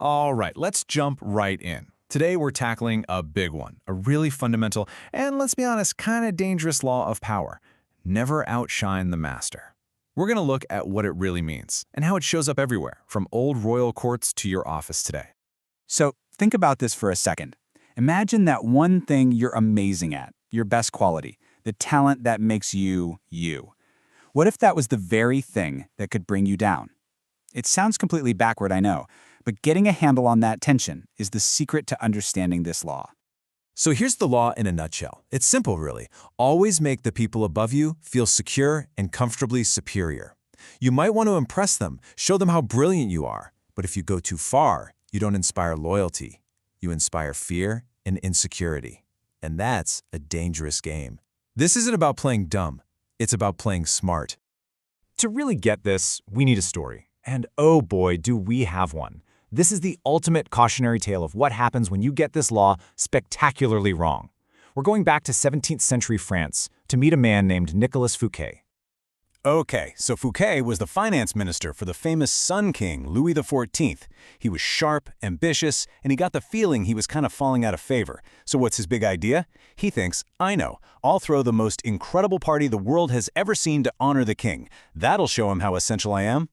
All right, let's jump right in. Today we're tackling a big one, a really fundamental, and let's be honest, kind of dangerous law of power. Never outshine the master. We're going to look at what it really means and how it shows up everywhere, from old royal courts to your office today. So think about this for a second. Imagine that one thing you're amazing at, your best quality, the talent that makes you, you. What if that was the very thing that could bring you down? It sounds completely backward, I know, but getting a handle on that tension is the secret to understanding this law. So here's the law in a nutshell. It's simple, really. Always make the people above you feel secure and comfortably superior. You might want to impress them, show them how brilliant you are, but if you go too far, you don't inspire loyalty. You inspire fear and insecurity. And that's a dangerous game. This isn't about playing dumb. It's about playing smart. To really get this, we need a story. And oh boy, do we have one. This is the ultimate cautionary tale of what happens when you get this law spectacularly wrong. We're going back to 17th century France to meet a man named Nicolas Fouquet. Okay, so Fouquet was the finance minister for the famous Sun King, Louis XIV. He was sharp, ambitious, and he got the feeling he was kind of falling out of favor. So what's his big idea? He thinks, I know, I'll throw the most incredible party the world has ever seen to honor the king. That'll show him how essential I am.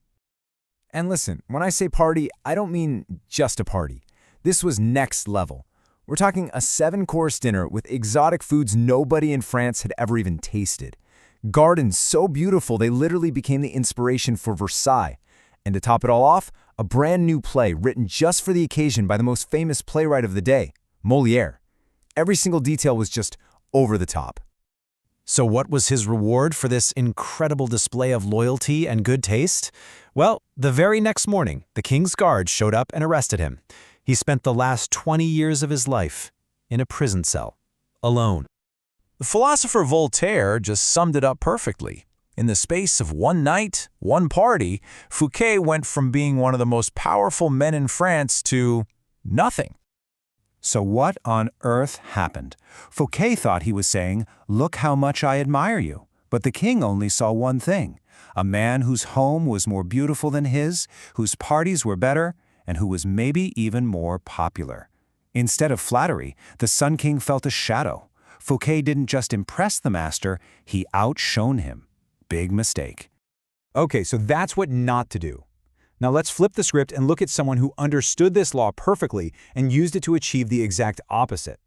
And listen, when I say party, I don't mean just a party. This was next level. We're talking a 7-course dinner with exotic foods nobody in France had ever even tasted. Gardens so beautiful they literally became the inspiration for Versailles. And to top it all off, a brand new play written just for the occasion by the most famous playwright of the day, Molière. Every single detail was just over the top. So what was his reward for this incredible display of loyalty and good taste? Well, the very next morning, the king's guards showed up and arrested him. He spent the last 20 years of his life in a prison cell, alone. The philosopher Voltaire just summed it up perfectly. In the space of one night, one party, Fouquet went from being one of the most powerful men in France to nothing. So what on earth happened? Fouquet thought he was saying, "Look how much I admire you." But the king only saw one thing, a man whose home was more beautiful than his, whose parties were better, and who was maybe even more popular. Instead of flattery, the Sun King felt a shadow. Fouquet didn't just impress the master, he outshone him. Big mistake. Okay, so that's what not to do. Now let's flip the script and look at someone who understood this law perfectly and used it to achieve the exact opposite.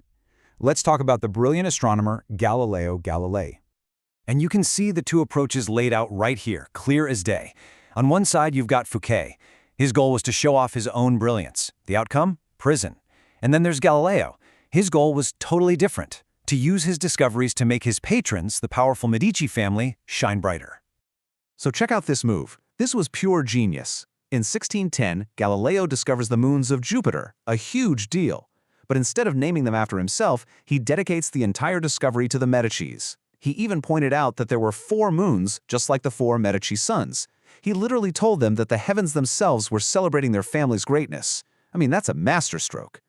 Let's talk about the brilliant astronomer Galileo Galilei. And you can see the two approaches laid out right here, clear as day. On one side, you've got Fouquet. His goal was to show off his own brilliance. The outcome? Prison. And then there's Galileo. His goal was totally different, to use his discoveries to make his patrons, the powerful Medici family, shine brighter. So check out this move. This was pure genius. In 1610, Galileo discovers the moons of Jupiter, a huge deal. But instead of naming them after himself, he dedicates the entire discovery to the Medicis. He even pointed out that there were 4 moons, just like the 4 Medici sons. He literally told them that the heavens themselves were celebrating their family's greatness. I mean, that's a masterstroke.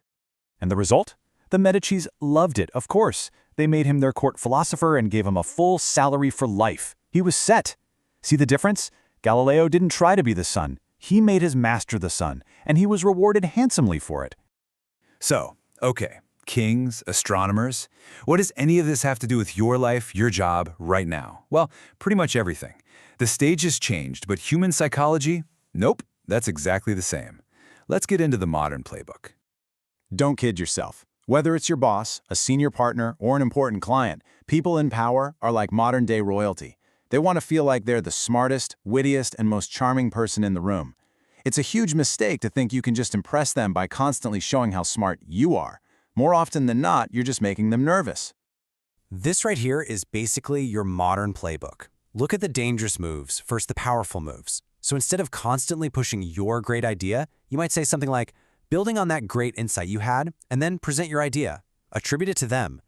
And the result? The Medicis loved it, of course. They made him their court philosopher and gave him a full salary for life. He was set. See the difference? Galileo didn't try to be the sun. He made his master the sun, and he was rewarded handsomely for it. So, okay, kings, astronomers, what does any of this have to do with your life, your job, right now? Well, pretty much everything. The stage has changed, but human psychology? Nope, that's exactly the same. Let's get into the modern playbook. Don't kid yourself. Whether it's your boss, a senior partner, or an important client, people in power are like modern-day royalty. They want to feel like they're the smartest, wittiest, and most charming person in the room. It's a huge mistake to think you can just impress them by constantly showing how smart you are. More often than not, you're just making them nervous. This right here is basically your modern playbook. Look at the dangerous moves versus the powerful moves. So instead of constantly pushing your great idea, you might say something like, building on that great insight you had, and then present your idea. Attribute it to them.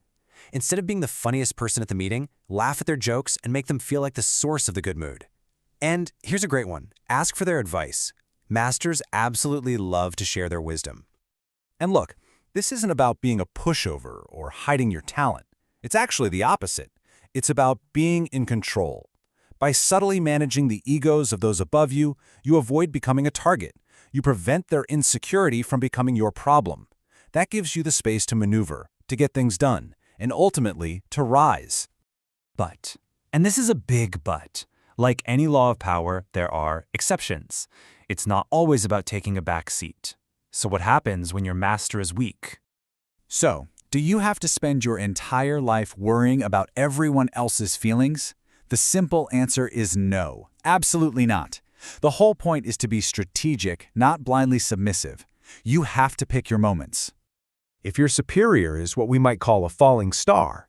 Instead of being the funniest person at the meeting, laugh at their jokes and make them feel like the source of the good mood. And here's a great one. Ask for their advice. Masters absolutely love to share their wisdom. And look, this isn't about being a pushover or hiding your talent. It's actually the opposite. It's about being in control. By subtly managing the egos of those above you, you avoid becoming a target. You prevent their insecurity from becoming your problem. That gives you the space to maneuver, to get things done, and ultimately to rise. But, and this is a big but, like any law of power, there are exceptions. It's not always about taking a back seat. So what happens when your master is weak? So, do you have to spend your entire life worrying about everyone else's feelings? The simple answer is no, absolutely not. The whole point is to be strategic, not blindly submissive. You have to pick your moments. If your superior is what we might call a falling star,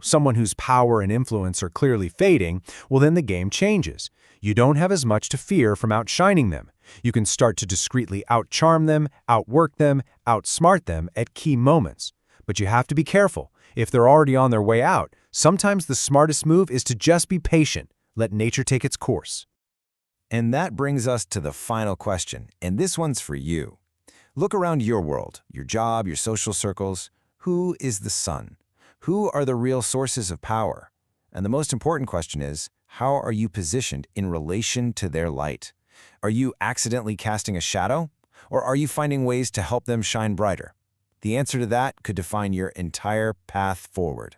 someone whose power and influence are clearly fading, well then the game changes. You don't have as much to fear from outshining them. You can start to discreetly outcharm them, outwork them, outsmart them at key moments. But you have to be careful. If they're already on their way out, sometimes the smartest move is to just be patient. Let nature take its course. And that brings us to the final question, and this one's for you. Look around your world, your job, your social circles. Who is the sun? Who are the real sources of power? And the most important question is, how are you positioned in relation to their light? Are you accidentally casting a shadow? Or are you finding ways to help them shine brighter? The answer to that could define your entire path forward.